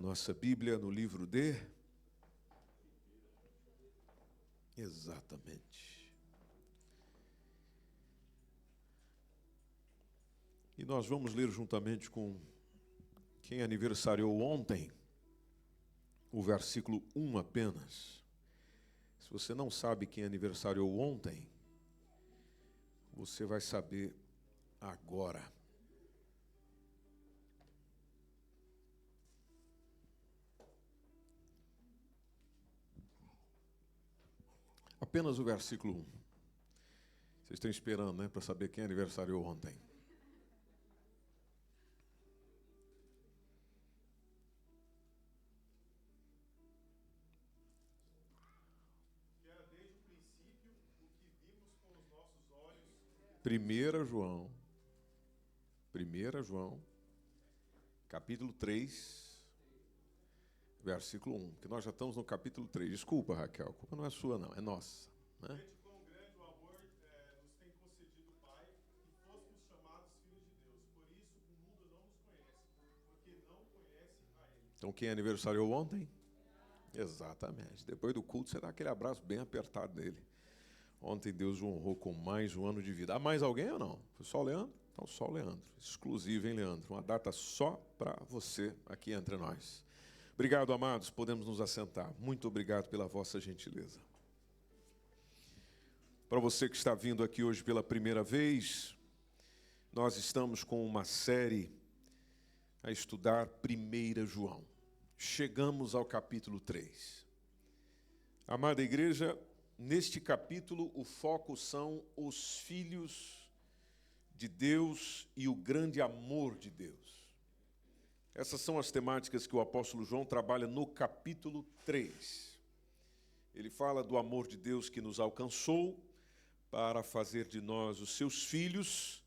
Nossa Bíblia no livro de... Exatamente. E nós vamos ler juntamente com quem aniversariou ontem, o versículo 1 apenas. Se você não sabe quem aniversariou ontem, você vai saber agora. Apenas o versículo 1. Vocês estão esperando, né, para saber quem aniversariou ontem. Que era desde o princípio o que vimos com os nossos olhos. 1 João, capítulo 3, versículo 1. Que nós já estamos no capítulo 3. Desculpa, Raquel, a culpa não é sua, não, é nossa. Né? Gente, quão grande o amor nos tem concedido o Pai, que fôssemos chamados filhos de Deus. Por isso o mundo não nos conhece, porque não conhece a Ele. Então, quem aniversariou ontem? Exatamente. Depois do culto, você dá aquele abraço bem apertado nele. Ontem Deus o honrou com mais um ano de vida. Há mais alguém ou não? Foi só o Leandro? Então, só o Leandro. Exclusivo, hein, Leandro? Uma data só para você aqui entre nós. Obrigado, amados. Podemos nos assentar. Muito obrigado pela vossa gentileza. Para você que está vindo aqui hoje pela primeira vez, nós estamos com uma série a estudar 1 João. Chegamos ao capítulo 3. Amada igreja, neste capítulo o foco são os filhos de Deus e o grande amor de Deus. Essas são as temáticas que o apóstolo João trabalha no capítulo 3. Ele fala do amor de Deus que nos alcançou para fazer de nós os seus filhos,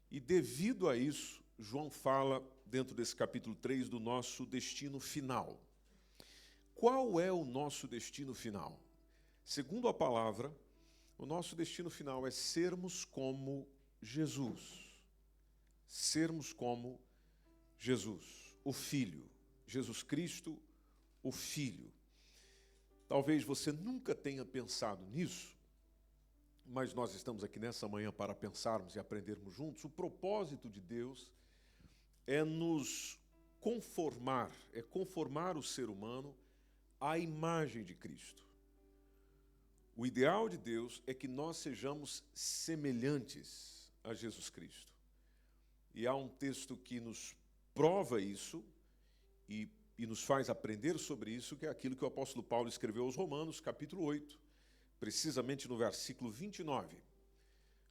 e devido a isso, João fala, dentro desse capítulo 3, do nosso destino final. Qual é o nosso destino final? Segundo a palavra, o nosso destino final é sermos como Jesus. Sermos como Jesus, o Filho. Jesus Cristo, o Filho. Talvez você nunca tenha pensado nisso, mas nós estamos aqui nessa manhã para pensarmos e aprendermos juntos. O propósito de Deus é nos conformar, é conformar o ser humano à imagem de Cristo. O ideal de Deus é que nós sejamos semelhantes a Jesus Cristo. E há um texto que nos prova isso e nos faz aprender sobre isso, que é aquilo que o apóstolo Paulo escreveu aos Romanos, capítulo 8, precisamente no versículo 29,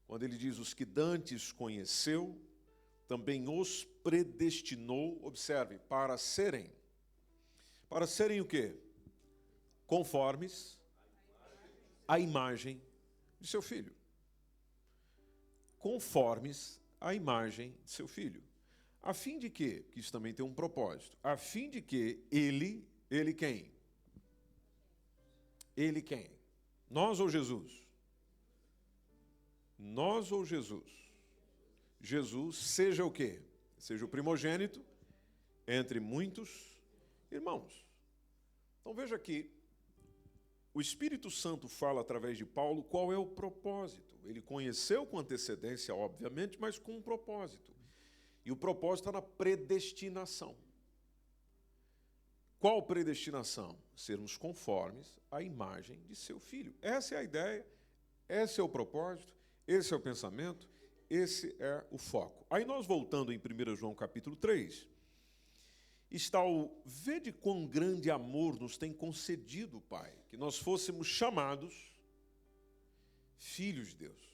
quando ele diz: os que dantes conheceu, também os predestinou, observe, para serem o quê? Conformes à imagem de seu filho. Conformes à imagem de seu filho. A fim de que isso também tem um propósito, a fim de que ele quem? Ele quem? Nós ou Jesus? Nós ou Jesus? Jesus seja o quê? Seja o primogênito entre muitos irmãos. Então veja aqui, o Espírito Santo fala através de Paulo qual é o propósito. Ele conheceu com antecedência, obviamente, mas com um propósito. E o propósito está na predestinação. Qual predestinação? Sermos conformes à imagem de seu filho. Essa é a ideia, esse é o propósito, esse é o pensamento, esse é o foco. Aí nós voltando em 1 João capítulo 3, está o vede quão grande amor nos tem concedido o Pai, que nós fôssemos chamados filhos de Deus.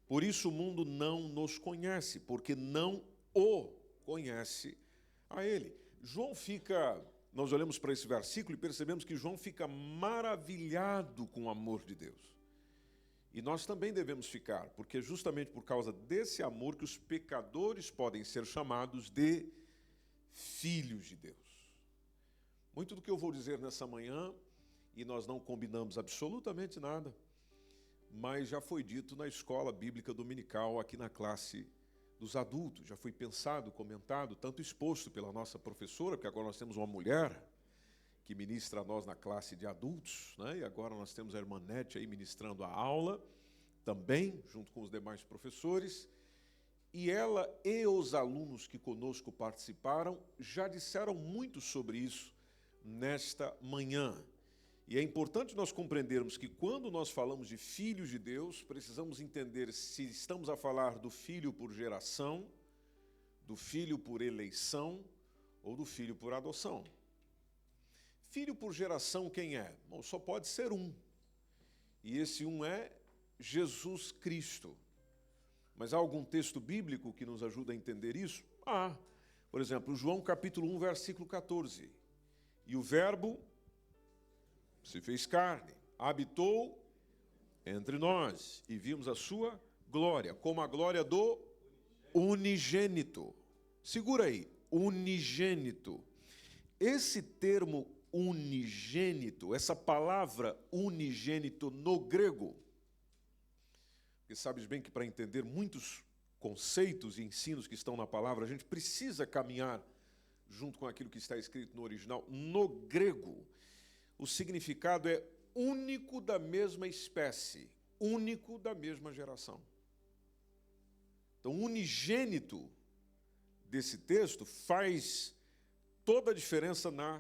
Por isso o mundo não nos conhece, porque não o conhece a Ele. Nós olhamos para esse versículo e percebemos que João fica maravilhado com o amor de Deus. E nós também devemos ficar, porque é justamente por causa desse amor que os pecadores podem ser chamados de filhos de Deus. Muito do que eu vou dizer nessa manhã, e nós não combinamos absolutamente nada, mas já foi dito na escola bíblica dominical, aqui na classe dos adultos. Já foi pensado, comentado, tanto exposto pela nossa professora, porque agora nós temos uma mulher que ministra a nós na classe de adultos, né? E agora nós temos a irmã Nete aí ministrando a aula, também, junto com os demais professores. E ela e os alunos que conosco participaram já disseram muito sobre isso nesta manhã. E é importante nós compreendermos que quando nós falamos de filhos de Deus, precisamos entender se estamos a falar do filho por geração, do filho por eleição ou do filho por adoção. Filho por geração quem é? Bom, só pode ser um. E esse um é Jesus Cristo. Mas há algum texto bíblico que nos ajuda a entender isso? Por exemplo, João capítulo 1, versículo 14. E o verbo se fez carne, habitou entre nós, e vimos a sua glória, como a glória do unigênito. Segura aí, unigênito. Esse termo unigênito, essa palavra unigênito no grego, porque sabes bem que para entender muitos conceitos e ensinos que estão na palavra, a gente precisa caminhar junto com aquilo que está escrito no original. No grego, o significado é único da mesma espécie, único da mesma geração. Então, unigênito desse texto faz toda a diferença na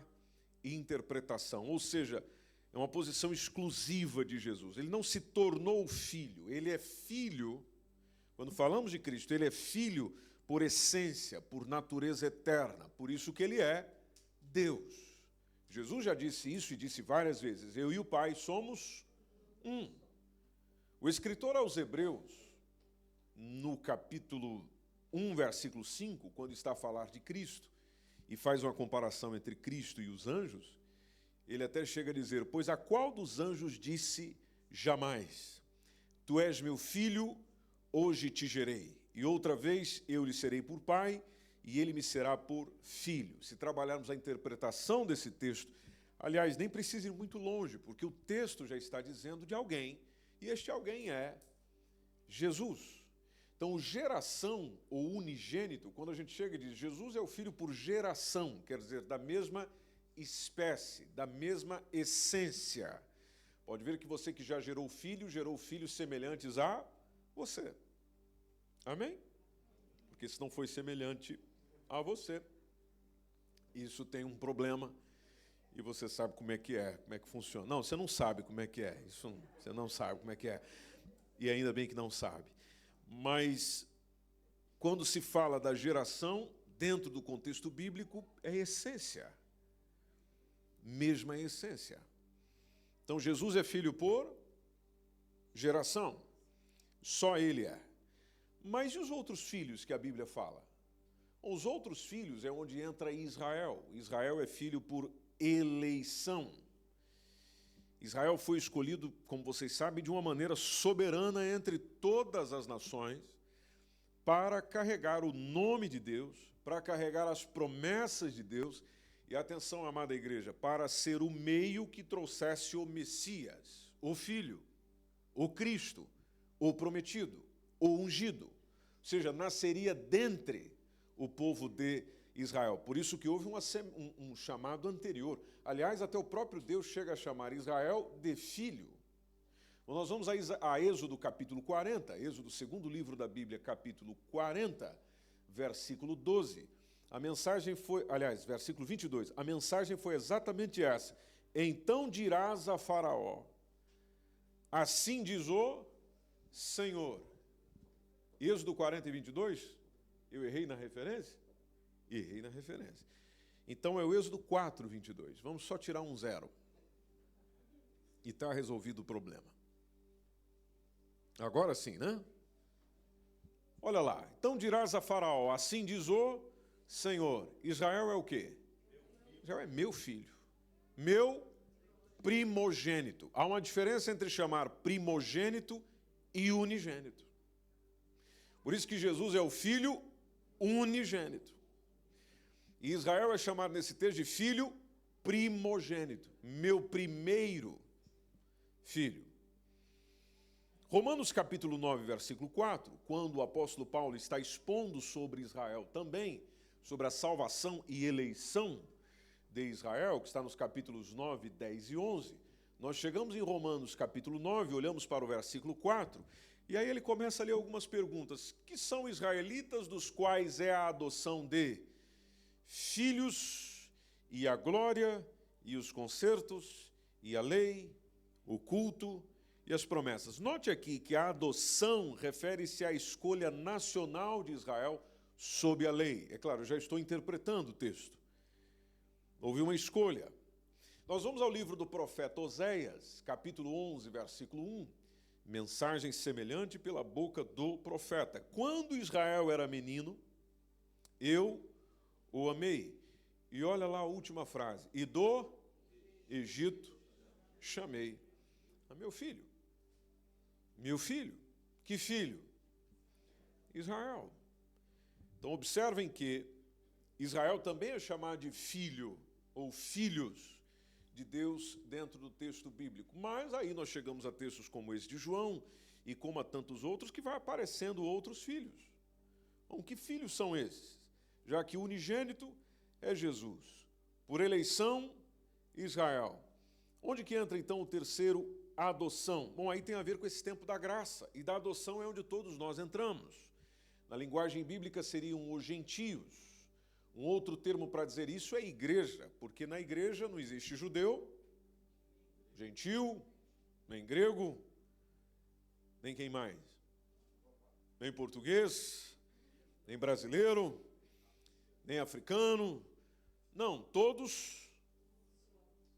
interpretação, ou seja, é uma posição exclusiva de Jesus. Ele não se tornou filho, ele é filho. Quando falamos de Cristo, ele é filho por essência, por natureza eterna, por isso que ele é Deus. Jesus já disse isso e disse várias vezes: eu e o Pai somos um. O escritor aos Hebreus, no capítulo 1, versículo 5, quando está a falar de Cristo, e faz uma comparação entre Cristo e os anjos, ele até chega a dizer: pois a qual dos anjos disse jamais, tu és meu filho, hoje te gerei, e outra vez eu lhe serei por pai, e ele me será por filho. Se trabalharmos a interpretação desse texto, aliás, nem precisa ir muito longe, porque o texto já está dizendo de alguém, e este alguém é Jesus. Então, geração ou unigênito, quando a gente chega e diz Jesus é o filho por geração, quer dizer, da mesma espécie, da mesma essência. Pode ver que você que já gerou filhos semelhantes a você. Amém? Porque se não foi semelhante a você, isso tem um problema e você sabe como é que funciona. Não, você não sabe como é que é, você não sabe como é que é. E ainda bem que não sabe. Mas, quando se fala da geração, dentro do contexto bíblico, é essência. Mesma essência. Então, Jesus é filho por geração. Só ele é. Mas e os outros filhos que a Bíblia fala? Os outros filhos é onde entra Israel. Israel é filho por eleição. Israel foi escolhido, como vocês sabem, de uma maneira soberana entre todas as nações para carregar o nome de Deus, para carregar as promessas de Deus e, atenção, amada igreja, para ser o meio que trouxesse o Messias, o Filho, o Cristo, o prometido, o ungido. Ou seja, nasceria dentre o povo de Israel. Por isso que houve um chamado anterior. Aliás, até o próprio Deus chega a chamar Israel de filho. Então, nós vamos a Êxodo capítulo 40, Êxodo, segundo livro da Bíblia, capítulo 40, versículo 12. A mensagem foi, aliás, versículo 22, a mensagem foi exatamente essa. Então dirás a Faraó, assim diz o Senhor. Êxodo 40 e 22, eu errei na referência? Errei na referência. Então é o Êxodo 4, 22. Vamos só tirar um 0. E está resolvido o problema. Agora sim, né? Olha lá. Então dirás a Faraó, assim diz o Senhor. Israel é o quê? Israel é meu filho. Meu primogênito. Há uma diferença entre chamar primogênito e unigênito. Por isso que Jesus é o filho unigênito. E Israel é chamado nesse texto de filho primogênito, meu primeiro filho. Romanos capítulo 9, versículo 4, quando o apóstolo Paulo está expondo sobre Israel também, sobre a salvação e eleição de Israel, que está nos capítulos 9, 10 e 11, nós chegamos em Romanos capítulo 9, olhamos para o versículo 4, e aí ele começa a ler algumas perguntas. Que são israelitas, dos quais é a adoção de filhos, e a glória, e os concertos, e a lei, o culto e as promessas. Note aqui que a adoção refere-se à escolha nacional de Israel sob a lei. É claro, eu já estou interpretando o texto. Houve uma escolha. Nós vamos ao livro do profeta Oséias, capítulo 11, versículo 1. Mensagem semelhante pela boca do profeta. Quando Israel era menino, eu o amei. E olha lá a última frase. E do Egito chamei a meu filho. Meu filho. Que filho? Israel. Então observem que Israel também é chamado de filho ou filhos de Deus dentro do texto bíblico. Mas aí nós chegamos a textos como esse de João e como a tantos outros que vai aparecendo outros filhos. Bom, que filhos são esses? Já que o unigênito é Jesus. Por eleição, Israel. Onde que entra então o terceiro, a adoção? Bom, aí tem a ver com esse tempo da graça. E da adoção é onde todos nós entramos. Na linguagem bíblica seriam os gentios. Um outro termo para dizer isso é igreja, porque na igreja não existe judeu, gentil, nem grego, nem quem mais? Nem português, nem brasileiro, nem africano. Não, todos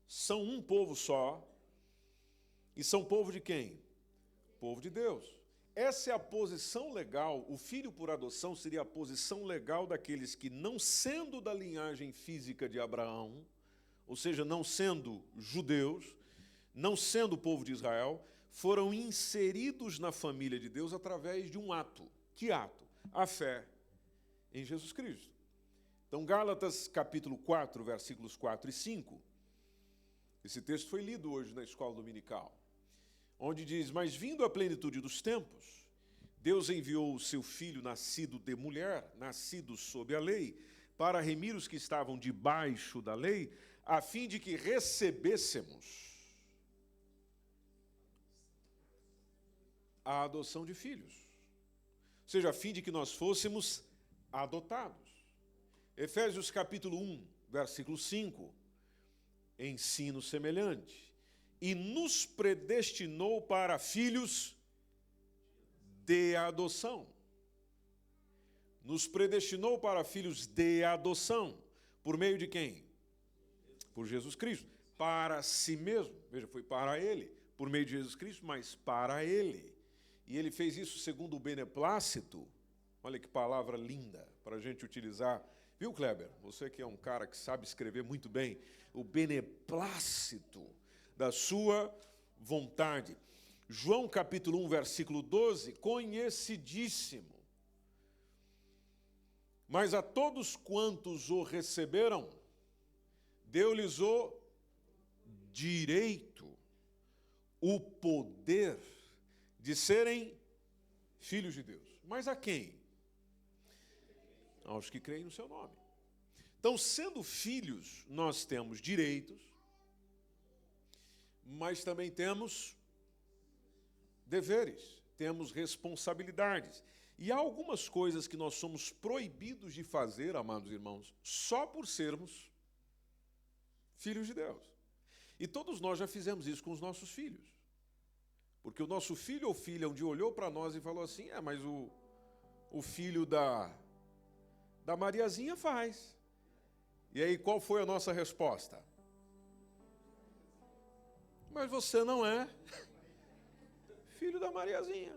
são um povo só. E são povo de quem? Povo de Deus. Essa é a posição legal, o filho por adoção seria a posição legal daqueles que, não sendo da linhagem física de Abraão, ou seja, não sendo judeus, não sendo o povo de Israel, foram inseridos na família de Deus através de um ato. Que ato? A fé em Jesus Cristo. Então, Gálatas capítulo 4, versículos 4 e 5, esse texto foi lido hoje na escola dominical, onde diz: mas vindo a plenitude dos tempos, Deus enviou o seu Filho nascido de mulher, nascido sob a lei, para remir os que estavam debaixo da lei, a fim de que recebêssemos a adoção de filhos. Ou seja, a fim de que nós fôssemos adotados. Efésios capítulo 1, versículo 5, ensino semelhante. E nos predestinou para filhos de adoção. Nos predestinou para filhos de adoção. Por meio de quem? Por Jesus Cristo. Para si mesmo. Veja, foi para ele. Por meio de Jesus Cristo, mas para ele. E ele fez isso segundo o beneplácito. Olha que palavra linda para a gente utilizar. Viu, Kleber? Você que é um cara que sabe escrever muito bem. O beneplácito da sua vontade. João capítulo 1, versículo 12, conhecidíssimo. Mas a todos quantos o receberam, deu-lhes o direito, o poder de serem filhos de Deus. Mas a quem? Aos que creem no seu nome. Então, sendo filhos, nós temos direitos, mas também temos deveres, temos responsabilidades. E há algumas coisas que nós somos proibidos de fazer, amados irmãos, só por sermos filhos de Deus. E todos nós já fizemos isso com os nossos filhos. Porque o nosso filho ou filha um dia olhou para nós e falou assim: mas o filho da Mariazinha faz. E aí, qual foi a nossa resposta? Mas você não é filho da Mariazinha.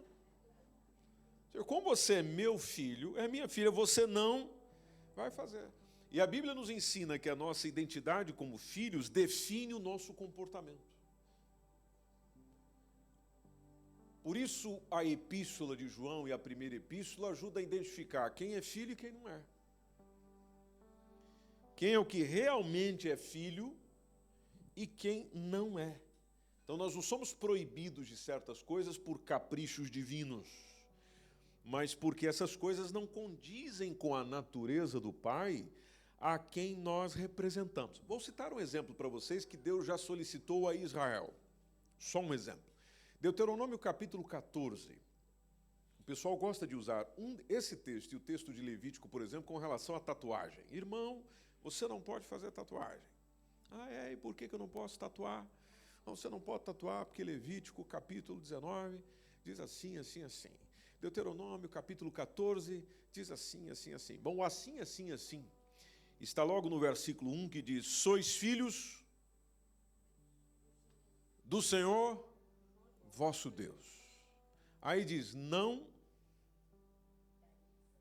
Como você é meu filho, é minha filha, você não vai fazer. E a Bíblia nos ensina que a nossa identidade como filhos define o nosso comportamento. Por isso, a epístola de João e a primeira epístola ajudam a identificar quem é filho e quem não é. Quem é o que realmente é filho e quem não é. Então nós não somos proibidos de certas coisas por caprichos divinos, mas porque essas coisas não condizem com a natureza do Pai a quem nós representamos. Vou citar um exemplo para vocês que Deus já solicitou a Israel. Só um exemplo. Deuteronômio capítulo 14. O pessoal gosta de usar esse texto e o texto de Levítico, por exemplo, com relação à tatuagem. Irmão, você não pode fazer tatuagem. E por que eu não posso tatuar? Não, você não pode tatuar porque Levítico capítulo 19 diz assim, assim, assim. Deuteronômio capítulo 14 diz assim, assim, assim. Bom, assim, assim, assim. Está logo no versículo 1 que diz: sois filhos do Senhor vosso Deus. Aí diz: não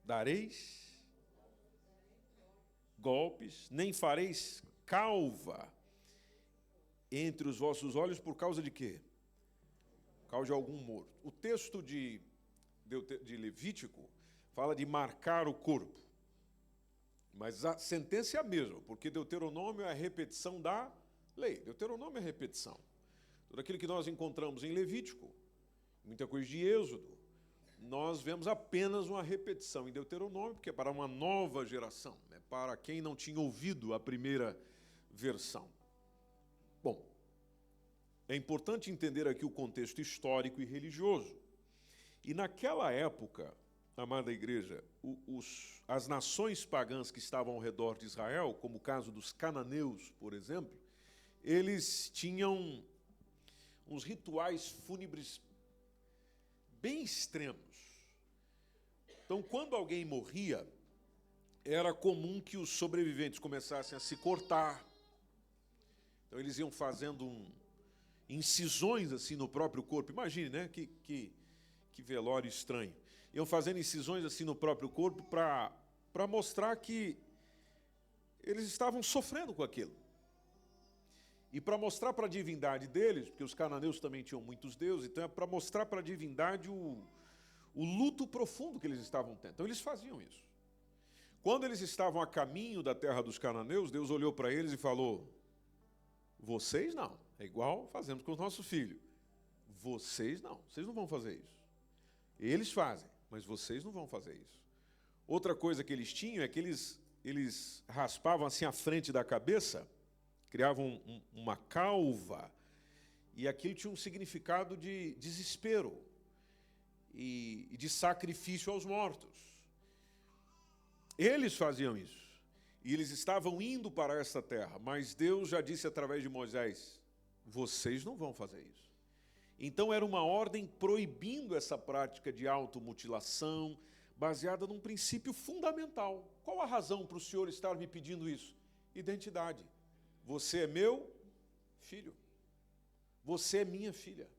dareis golpes, nem fareis calva entre os vossos olhos por causa de quê? Por causa de algum morto. O texto de Levítico fala de marcar o corpo. Mas a sentença é a mesma, porque Deuteronômio é a repetição da lei. Deuteronômio é a repetição. Tudo aquilo que nós encontramos em Levítico, muita coisa de Êxodo, nós vemos apenas uma repetição em Deuteronômio, porque é para uma nova geração, é para quem não tinha ouvido a primeira versão. Bom, é importante entender aqui o contexto histórico e religioso. E naquela época, amada igreja, as nações pagãs que estavam ao redor de Israel, como o caso dos cananeus, por exemplo, eles tinham uns rituais fúnebres bem extremos. Então, quando alguém morria, era comum que os sobreviventes começassem a se cortar. Então, eles iam fazendo incisões assim no próprio corpo. Imagine, né? Que velório estranho. Iam fazendo incisões assim no próprio corpo para mostrar que eles estavam sofrendo com aquilo. E para mostrar para a divindade deles, porque os cananeus também tinham muitos deuses, então é para mostrar para a divindade o luto profundo que eles estavam tendo. Então eles faziam isso. Quando eles estavam a caminho da terra dos cananeus, Deus olhou para eles e falou: vocês não, é igual fazemos com o nosso filho. Vocês não vão fazer isso. Eles fazem, mas vocês não vão fazer isso. Outra coisa que eles tinham é que eles raspavam assim a frente da cabeça, criavam uma calva, e aquilo tinha um significado de desespero e de sacrifício aos mortos. Eles faziam isso, e eles estavam indo para essa terra, mas Deus já disse através de Moisés: vocês não vão fazer isso. Então era uma ordem proibindo essa prática de automutilação, baseada num princípio fundamental. Qual a razão para o Senhor estar me pedindo isso? Identidade. Você é meu filho. Você é minha filha.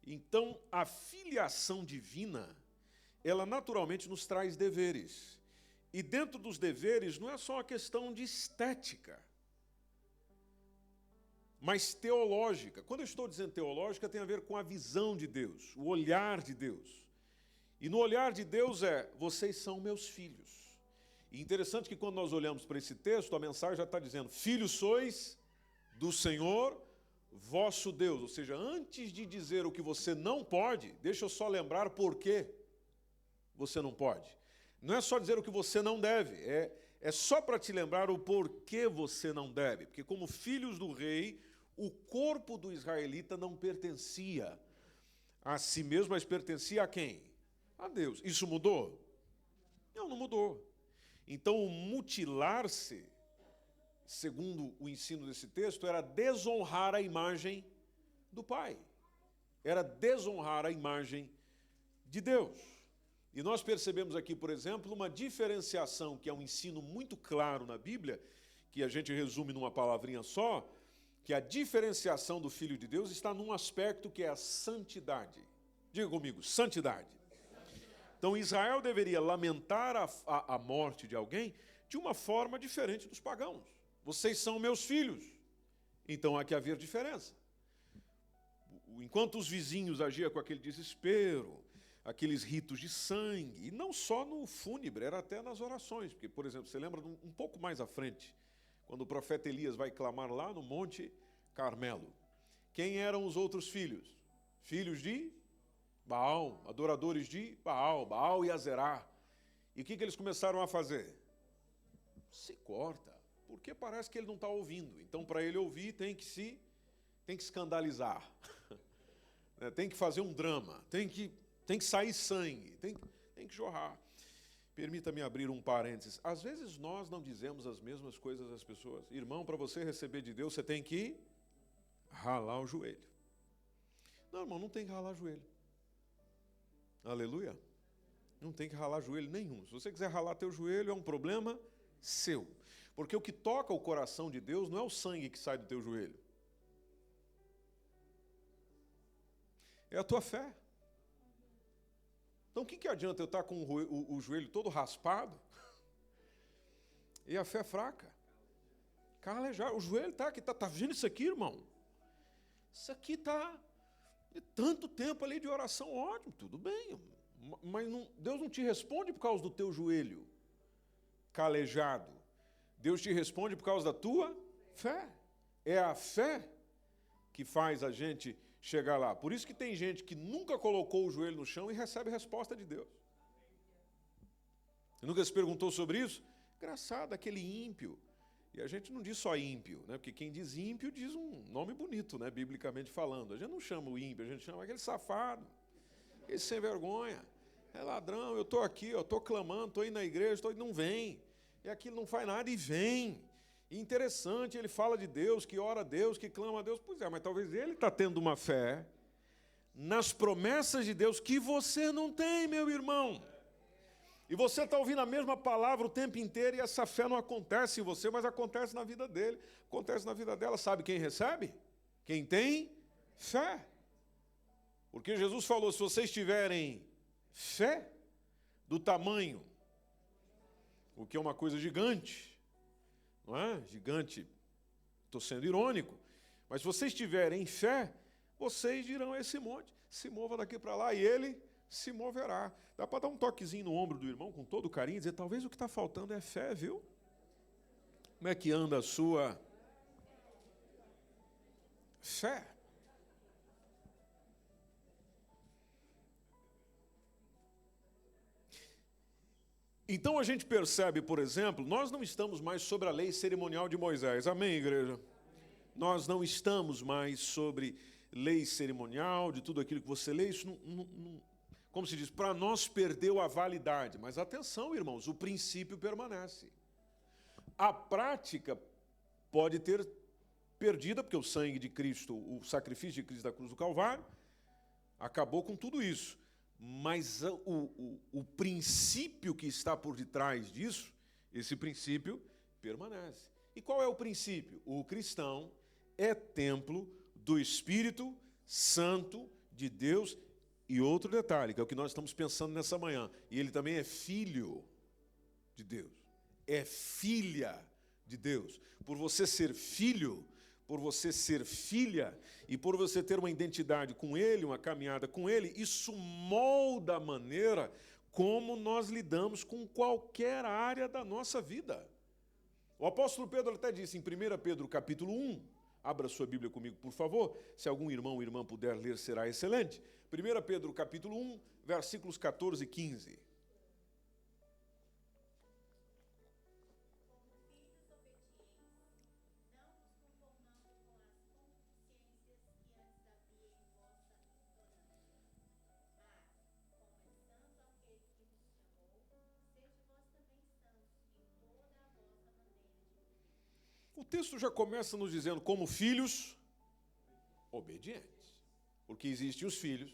Então, a filiação divina, ela naturalmente nos traz deveres. E dentro dos deveres não é só uma questão de estética, mas teológica. Quando eu estou dizendo teológica, tem a ver com a visão de Deus, o olhar de Deus. E no olhar de Deus vocês são meus filhos. E interessante que quando nós olhamos para esse texto, a mensagem já está dizendo: filhos sois do Senhor vosso Deus. Ou seja, antes de dizer o que você não pode, deixa eu só lembrar por que você não pode. Não é só dizer o que você não deve, é só para te lembrar o porquê você não deve. Porque como filhos do rei, o corpo do israelita não pertencia a si mesmo, mas pertencia a quem? A Deus. Isso mudou? Não mudou. Então, o mutilar-se, segundo o ensino desse texto, era desonrar a imagem do Pai. Era desonrar a imagem de Deus. E nós percebemos aqui, por exemplo, uma diferenciação, que é um ensino muito claro na Bíblia, que a gente resume numa palavrinha só, que a diferenciação do Filho de Deus está num aspecto que é a santidade. Diga comigo, santidade. Então, Israel deveria lamentar a morte de alguém de uma forma diferente dos pagãos. Vocês são meus filhos, então há que haver diferença. Enquanto os vizinhos agiam com aquele desespero, aqueles ritos de sangue, e não só no fúnebre, era até nas orações, porque, por exemplo, você lembra um pouco mais à frente, quando o profeta Elias vai clamar lá no Monte Carmelo. Quem eram os outros filhos? Filhos de Baal, adoradores de Baal e Azerá. E o que eles começaram a fazer? Se corta, porque parece que ele não está ouvindo. Então, para ele ouvir, tem que escandalizar, tem que fazer um drama, tem que sair sangue, tem que jorrar. Permita-me abrir um parênteses. Às vezes nós não dizemos as mesmas coisas às pessoas. Irmão, para você receber de Deus, você tem que ralar o joelho. Não, irmão, não tem que ralar joelho. Aleluia. Não tem que ralar joelho nenhum. Se você quiser ralar teu joelho, é um problema seu. Porque o que toca o coração de Deus não é o sangue que sai do teu joelho. É a tua fé. Então, o que adianta eu estar com o joelho todo raspado e a fé fraca? Calejado. O joelho está aqui. Está vendo isso aqui, irmão? Isso aqui está de tanto tempo ali de oração, ótimo, tudo bem. Mas Deus não te responde por causa do teu joelho calejado. Deus te responde por causa da tua fé. É a fé que faz a gente chegar lá. Por isso que tem gente que nunca colocou o joelho no chão e recebe resposta de Deus. Você nunca se perguntou sobre isso? Engraçado, aquele ímpio. E a gente não diz só ímpio, né? Porque quem diz ímpio diz um nome bonito, né? Biblicamente falando. A gente não chama o ímpio, a gente chama aquele safado, aquele sem vergonha. É ladrão, eu estou aqui, eu estou clamando, estou indo na igreja, não vem. E aquilo não faz nada e vem. E interessante, ele fala de Deus, que ora a Deus, que clama a Deus. Pois é, mas talvez ele está tendo uma fé nas promessas de Deus que você não tem, meu irmão. E você está ouvindo a mesma palavra o tempo inteiro e essa fé não acontece em você, mas acontece na vida dele, acontece na vida dela. Sabe quem recebe? Quem tem fé. Porque Jesus falou, se vocês tiverem fé do tamanho, o que é uma coisa gigante, não é? Gigante, estou sendo irônico, mas se vocês tiverem fé, vocês dirão a esse monte, se mova daqui para lá, e ele se moverá. Dá para dar um toquezinho no ombro do irmão com todo carinho e dizer, talvez o que está faltando é fé, viu? Como é que anda a sua fé? Então a gente percebe, por exemplo, nós não estamos mais sobre a lei cerimonial de Moisés. Amém, igreja? Nós não estamos mais sobre lei cerimonial, de tudo aquilo que você lê. Isso não, como se diz, para nós perdeu a validade. Mas atenção, irmãos, o princípio permanece. A prática pode ter perdida, porque o sangue de Cristo, o sacrifício de Cristo da cruz do Calvário, acabou com tudo isso. Mas o princípio que está por detrás disso, esse princípio permanece. E qual é o princípio? O cristão é templo do Espírito Santo de Deus. E outro detalhe, que é o que nós estamos pensando nessa manhã, e ele também é filho de Deus, é filha de Deus. Por você ser filho, por você ser filha, e por você ter uma identidade com Ele, uma caminhada com Ele, isso molda a maneira como nós lidamos com qualquer área da nossa vida. O apóstolo Pedro até disse em 1 Pedro capítulo 1, abra sua Bíblia comigo, por favor, se algum irmão ou irmã puder ler, será excelente. 1 Pedro capítulo 1, versículos 14 e 15. O texto já começa nos dizendo como filhos obedientes, porque existem os filhos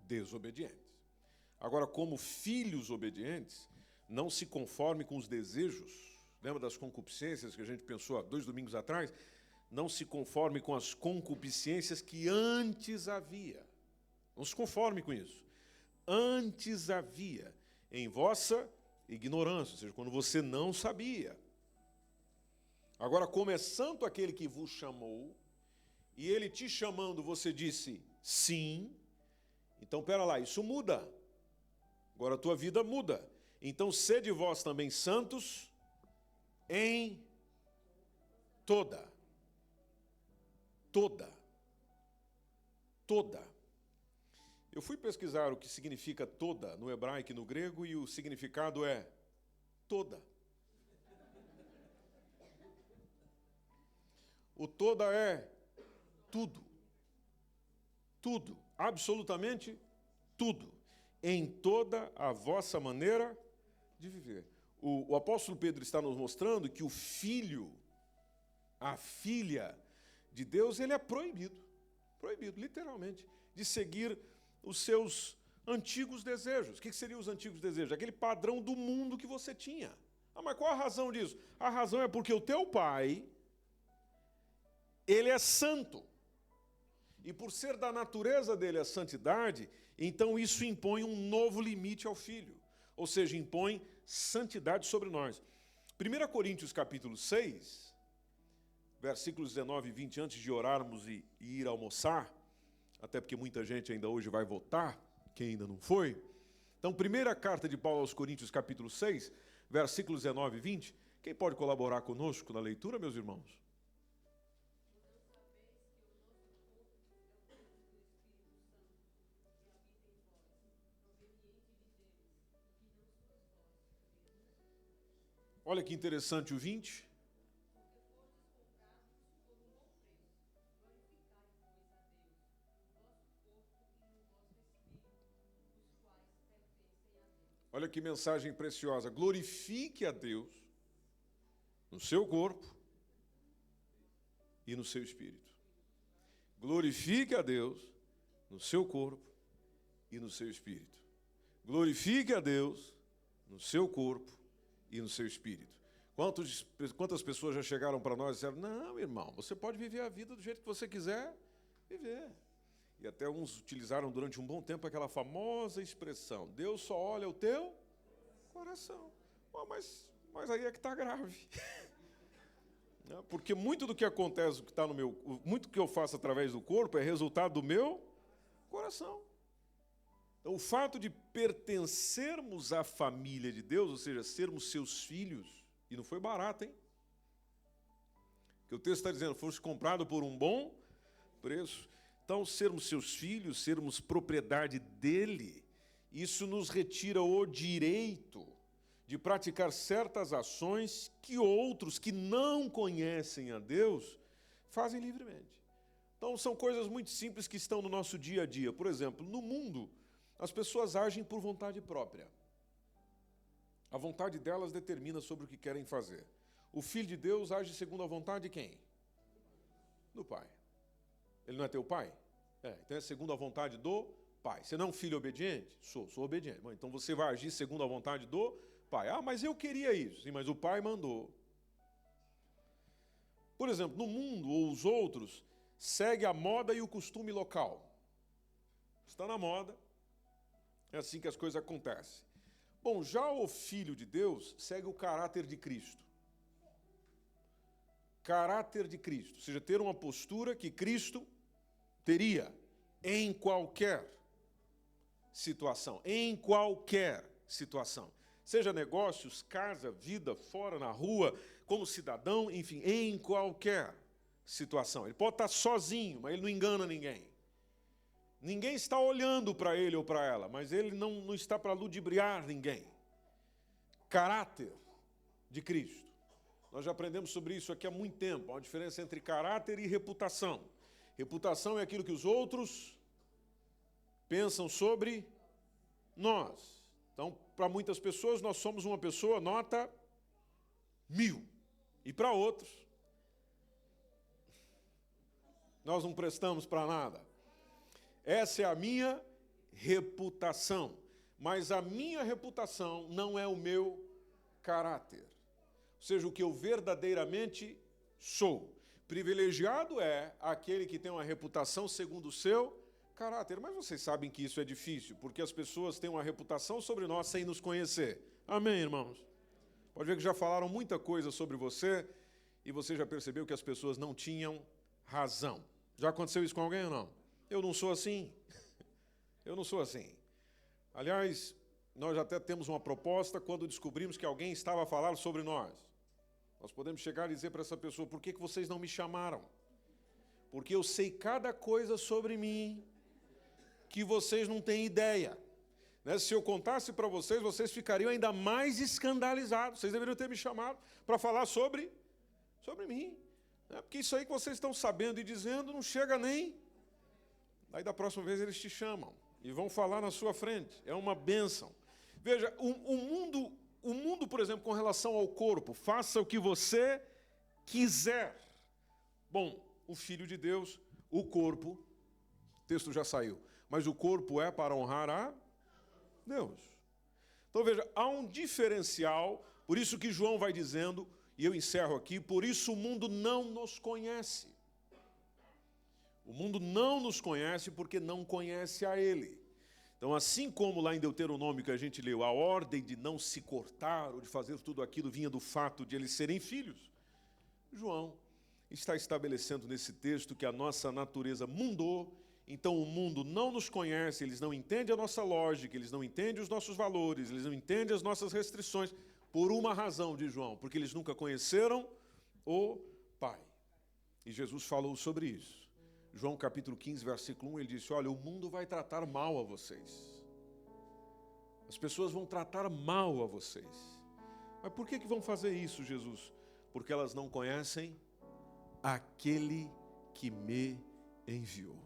desobedientes. Agora, como filhos obedientes, não se conforme com os desejos, lembra das concupiscências que a gente pensou há 2 domingos atrás? Não se conforme com as concupiscências que antes havia. Não se conforme com isso. Antes havia em vossa ignorância, ou seja, quando você não sabia. Agora, como é santo aquele que vos chamou, e ele te chamando, você disse sim, então, pera lá, isso muda. Agora a tua vida muda. Então, sede vós também santos em toda toda. Toda. Eu fui pesquisar o que significa toda no hebraico e no grego e o significado é toda. O toda é tudo. Tudo. Absolutamente tudo. Em toda a vossa maneira de viver. O apóstolo Pedro está nos mostrando que o filho, a filha de Deus, ele é proibido, literalmente, de seguir os seus antigos desejos. O que seriam os antigos desejos? Aquele padrão do mundo que você tinha. Ah, mas qual a razão disso? A razão é porque o teu pai, ele é santo. E por ser da natureza dele a santidade, então isso impõe um novo limite ao filho. Ou seja, impõe santidade sobre nós. 1 Coríntios capítulo 6, versículos 19 e 20, antes de orarmos e ir almoçar, até porque muita gente ainda hoje vai votar, quem ainda não foi. Então, primeira carta de Paulo aos Coríntios capítulo 6, versículos 19 e 20. Quem pode colaborar conosco na leitura, meus irmãos? Olha que interessante o 20. Olha que mensagem preciosa. Glorifique a Deus no seu corpo e no seu espírito. Glorifique a Deus no seu corpo e no seu espírito. Glorifique a Deus no seu corpo e no seu espírito. Quantas pessoas já chegaram para nós e disseram, não, irmão, você pode viver a vida do jeito que você quiser viver. E até uns utilizaram durante um bom tempo aquela famosa expressão, Deus só olha o teu coração. Oh, mas aí é que está grave. Porque muito do que acontece, que está no meu, muito do que eu faço através do corpo é resultado do meu coração. Então, o fato de pertencermos à família de Deus, ou seja, sermos seus filhos, e não foi barato, hein? Que o texto está dizendo, foste comprado por um bom preço. Então, sermos seus filhos, sermos propriedade dele, isso nos retira o direito de praticar certas ações que outros que não conhecem a Deus fazem livremente. Então, são coisas muito simples que estão no nosso dia a dia. Por exemplo, no mundo, as pessoas agem por vontade própria. A vontade delas determina sobre o que querem fazer. O Filho de Deus age segundo a vontade de quem? Do Pai. Ele não é teu pai? Então é segundo a vontade do Pai. Você não é um filho obediente? Sou obediente. Bom, então você vai agir segundo a vontade do Pai. Ah, mas eu queria isso. Sim, mas o Pai mandou. Por exemplo, no mundo, ou os outros, segue a moda e o costume local. Está na moda, é assim que as coisas acontecem. Bom, já o Filho de Deus segue o caráter de Cristo. Caráter de Cristo, ou seja, ter uma postura que Cristo teria em qualquer situação. Em qualquer situação. Seja negócios, casa, vida, fora, na rua, como cidadão, enfim, em qualquer situação. Ele pode estar sozinho, mas ele não engana ninguém. Ninguém está olhando para ele ou para ela, mas ele não está para ludibriar ninguém. Caráter de Cristo. Nós já aprendemos sobre isso aqui há muito tempo. Há uma diferença entre caráter e reputação. Reputação é aquilo que os outros pensam sobre nós. Então, para muitas pessoas, nós somos uma pessoa nota 1000. E para outros, nós não prestamos para nada. Essa é a minha reputação. Mas a minha reputação não é o meu caráter. Ou seja, o que eu verdadeiramente sou. Privilegiado é aquele que tem uma reputação segundo o seu caráter. Mas vocês sabem que isso é difícil, porque as pessoas têm uma reputação sobre nós sem nos conhecer. Amém, irmãos? Pode ver que já falaram muita coisa sobre você e você já percebeu que as pessoas não tinham razão. Já aconteceu isso com alguém ou não? Eu não sou assim. Eu não sou assim. Aliás, nós até temos uma proposta quando descobrimos que alguém estava a falar sobre nós. Nós podemos chegar e dizer para essa pessoa, por que vocês não me chamaram? porque eu sei cada coisa sobre mim que vocês não têm ideia. Né? Se eu contasse para vocês, vocês ficariam ainda mais escandalizados. Vocês deveriam ter me chamado para falar sobre mim. Né? Porque isso aí que vocês estão sabendo e dizendo não chega nem... Aí da próxima vez eles te chamam e vão falar na sua frente. É uma bênção. Veja, o mundo, por exemplo, com relação ao corpo, faça o que você quiser. Bom, o Filho de Deus, o corpo, o texto já saiu, mas o corpo é para honrar a Deus. Então veja, há um diferencial, por isso que João vai dizendo, e eu encerro aqui, por isso o mundo não nos conhece. O mundo não nos conhece porque não conhece a Ele. Então, assim como lá em Deuteronômio que a gente leu, a ordem de não se cortar ou de fazer tudo aquilo vinha do fato de eles serem filhos, João está estabelecendo nesse texto que a nossa natureza mudou, então o mundo não nos conhece, eles não entendem a nossa lógica, eles não entendem os nossos valores, eles não entendem as nossas restrições, por uma razão, diz João, porque eles nunca conheceram o Pai. E Jesus falou sobre isso. João capítulo 15, versículo 1, ele disse, olha, o mundo vai tratar mal a vocês. As pessoas vão tratar mal a vocês. Mas por que vão fazer isso, Jesus? Porque elas não conhecem aquele que me enviou.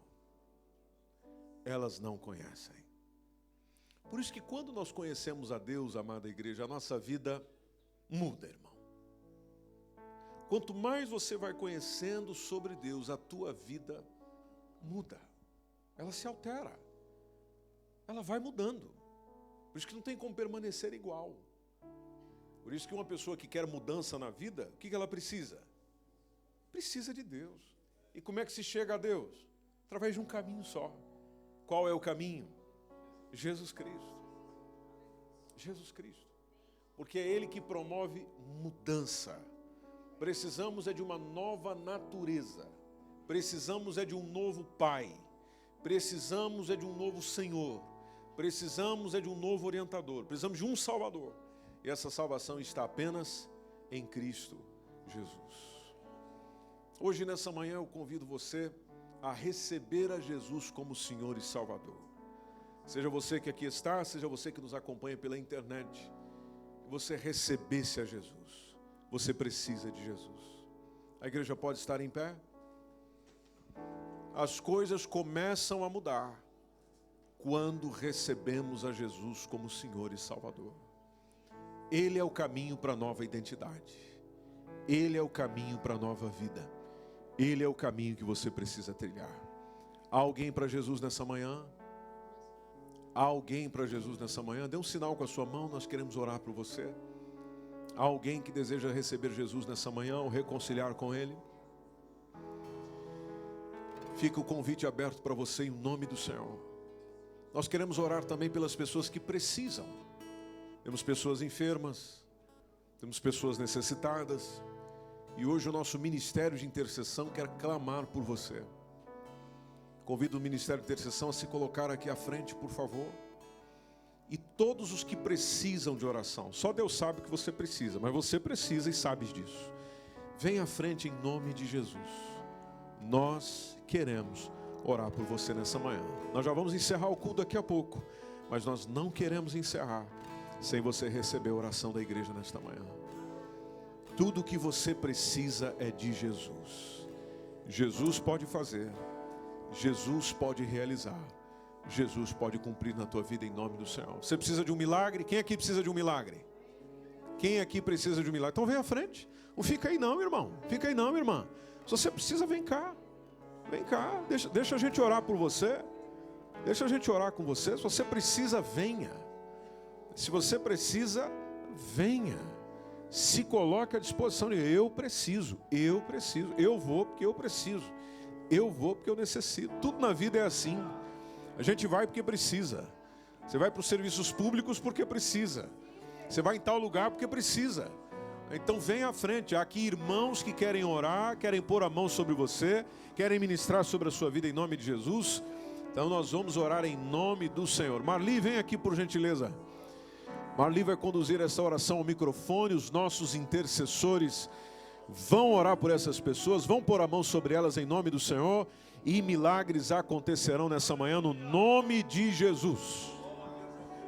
Elas não conhecem. Por isso que quando nós conhecemos a Deus, amada igreja, a nossa vida muda, irmão. Quanto mais você vai conhecendo sobre Deus, a tua vida muda. Ela se altera. Ela vai mudando. Por isso que não tem como permanecer igual. Por isso que uma pessoa que quer mudança na vida, o que ela precisa? Precisa de Deus. E como é que se chega a Deus? Através de um caminho só. Qual é o caminho? Jesus Cristo. Jesus Cristo. Porque é Ele que promove mudança. Precisamos é de uma nova natureza. Precisamos é de um novo Pai. Precisamos é de um novo Senhor. Precisamos é de um novo orientador. Precisamos de um Salvador. E essa salvação está apenas em Cristo Jesus. Hoje, nessa manhã, eu convido você a receber a Jesus como Senhor e Salvador. Seja você que aqui está, seja você que nos acompanha pela internet, que você recebesse a Jesus. Você precisa de Jesus. A igreja pode estar em pé? As coisas começam a mudar quando recebemos a Jesus como Senhor e Salvador. Ele é o caminho para a nova identidade. Ele é o caminho para a nova vida. Ele é o caminho que você precisa trilhar. Há alguém para Jesus nessa manhã? Há alguém para Jesus nessa manhã? Dê um sinal com a sua mão, nós queremos orar por você. Há alguém que deseja receber Jesus nessa manhã ou reconciliar com Ele? Fica o convite aberto para você em nome do Senhor. Nós queremos orar também pelas pessoas que precisam. Temos pessoas enfermas, temos pessoas necessitadas. E hoje o nosso Ministério de Intercessão quer clamar por você. Convido o Ministério de Intercessão a se colocar aqui à frente, por favor. E todos os que precisam de oração, só Deus sabe que você precisa, mas você precisa e sabe disso. Vem à frente em nome de Jesus. Nós queremos orar por você nessa manhã. Nós já vamos encerrar o culto daqui a pouco, mas nós não queremos encerrar sem você receber a oração da igreja nesta manhã. Tudo o que você precisa é de Jesus. Jesus pode fazer, Jesus pode realizar, Jesus pode cumprir na tua vida em nome do Senhor. Você precisa de um milagre? Quem aqui precisa de um milagre? Quem aqui precisa de um milagre? Então vem à frente. Não fica aí não, irmão. Fica aí não, minha irmã. Se você precisa, vem cá. Vem cá. Deixa a gente orar por você. Deixa a gente orar com você. Se você precisa, venha. Se você precisa, venha. Se coloque à disposição de eu preciso. Eu vou porque eu preciso. Eu vou porque eu necessito. Tudo na vida é assim. A gente vai porque precisa. Você vai para os serviços públicos porque precisa. Você vai em tal lugar porque precisa. Então vem à frente. Há aqui irmãos que querem orar, querem pôr a mão sobre você, querem ministrar sobre a sua vida em nome de Jesus. Então nós vamos orar em nome do Senhor. Marli, vem aqui por gentileza. Marli vai conduzir essa oração ao microfone. Os nossos intercessores Vão orar por essas pessoas, vão pôr a mão sobre elas em nome do Senhor e milagres acontecerão nessa manhã no nome de Jesus.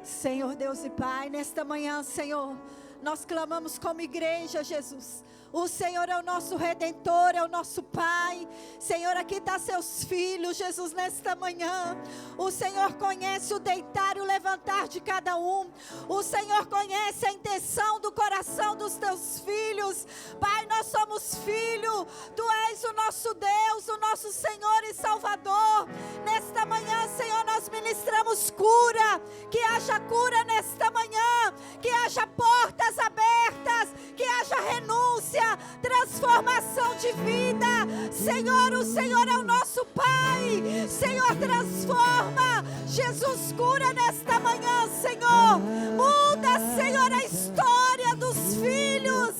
Senhor Deus e Pai, nesta manhã, Senhor, nós clamamos como igreja, Jesus. O Senhor é o nosso Redentor, é o nosso Pai. Senhor, aqui está seus filhos, Jesus, nesta manhã. O Senhor conhece o deitar e o levantar de cada um. O Senhor conhece a intenção do coração dos teus filhos. Pai, nós somos filhos. Tu és o nosso Deus, o nosso Senhor e Salvador. Nesta manhã, Senhor, nós ministramos cura. Que haja cura nesta manhã. Que haja portas abertas. Que haja renúncia. Transformação de vida. Senhor, o Senhor é o nosso Pai. Senhor, transforma. Jesus, cura nesta manhã, Senhor. Muda, Senhor, a história dos filhos.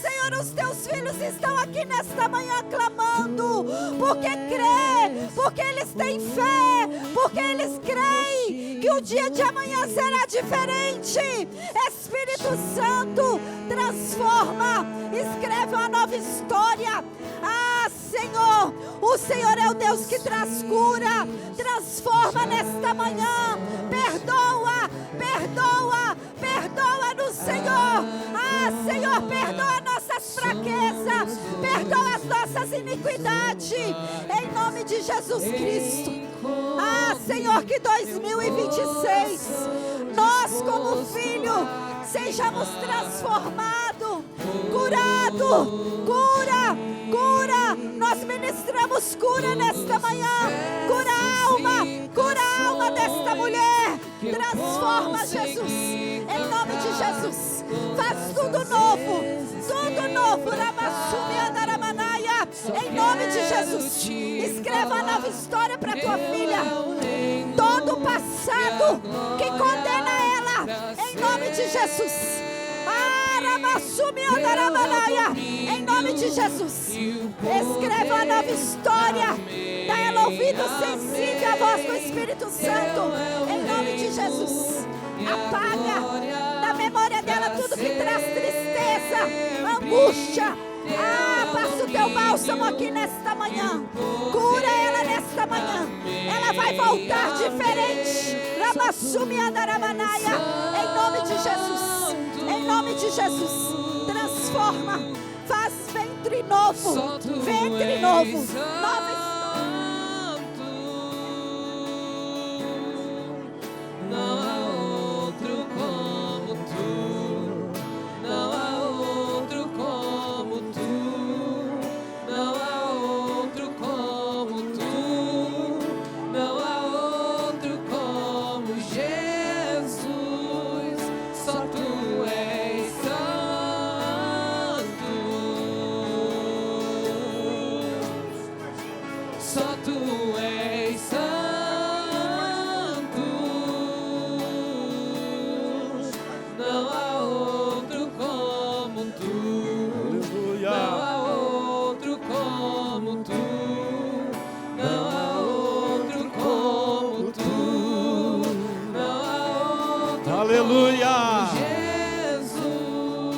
Senhor, os teus filhos estão aqui nesta manhã clamando, porque crê, porque eles têm fé, porque eles creem que o dia de amanhã será diferente. Espírito Santo, transforma, escreve uma nova história. Senhor, o Senhor é o Deus que traz cura. Transforma nesta manhã. Perdoa, perdoa, perdoa-nos, Senhor. Senhor, perdoa nossas fraquezas, perdoa as nossas iniquidades, em nome de Jesus Cristo. Senhor, que 2026 nós como filho sejamos transformados, curados, cura, cura. Nós ministramos cura nesta manhã. Cura a alma desta mulher. Transforma, Jesus, em nome de Jesus. Faz tudo novo, em nome de Jesus. Escreva uma nova história para tua filha. Todo o passado que condena ela, em nome de Jesus. Em nome de Jesus. Escreva uma nova história. Dá ela ouvido sensível à voz do Espírito Santo, em nome de Jesus. Apaga da memória dela tudo que traz tristeza, angústia. Passa o teu bálsamo aqui nesta manhã. Cura ela nesta manhã. Ela vai voltar diferente. Em nome de Jesus. Em nome de Jesus. Transforma. Faz ventre novo. Ventre novo. Nova história.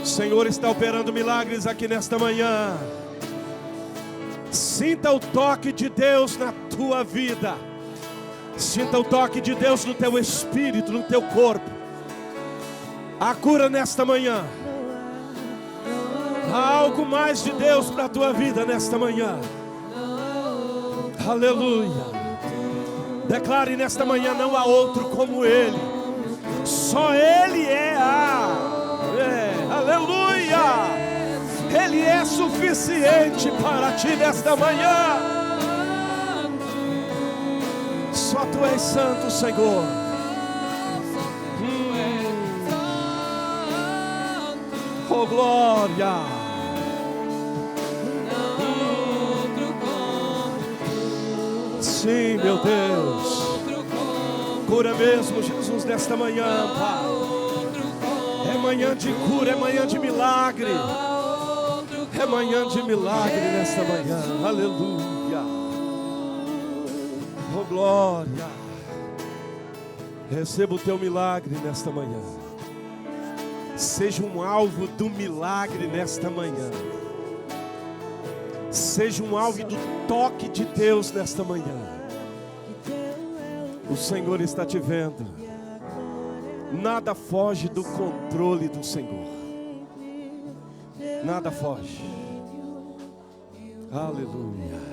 O Senhor está operando milagres aqui nesta manhã. Sinta o toque de Deus na tua vida. Sinta o toque de Deus no teu espírito, no teu corpo. A cura nesta manhã. Há algo mais de Deus para a tua vida nesta manhã. Aleluia. Declare nesta manhã: não há outro como Ele. Só Ele é aleluia. Ele é suficiente para ti nesta manhã. Só Tu és santo, Senhor. Oh, glória. Sim, meu Deus. Cura mesmo, Jesus, nesta manhã, Pai. É manhã de cura, é manhã de milagre. É manhã de milagre nesta manhã. Aleluia. Oh, glória. Receba o teu milagre nesta manhã. Seja um alvo do milagre nesta manhã. Seja um alvo do toque de Deus nesta manhã. O Senhor está te vendo. Nada foge do controle do Senhor. Nada foge. Aleluia.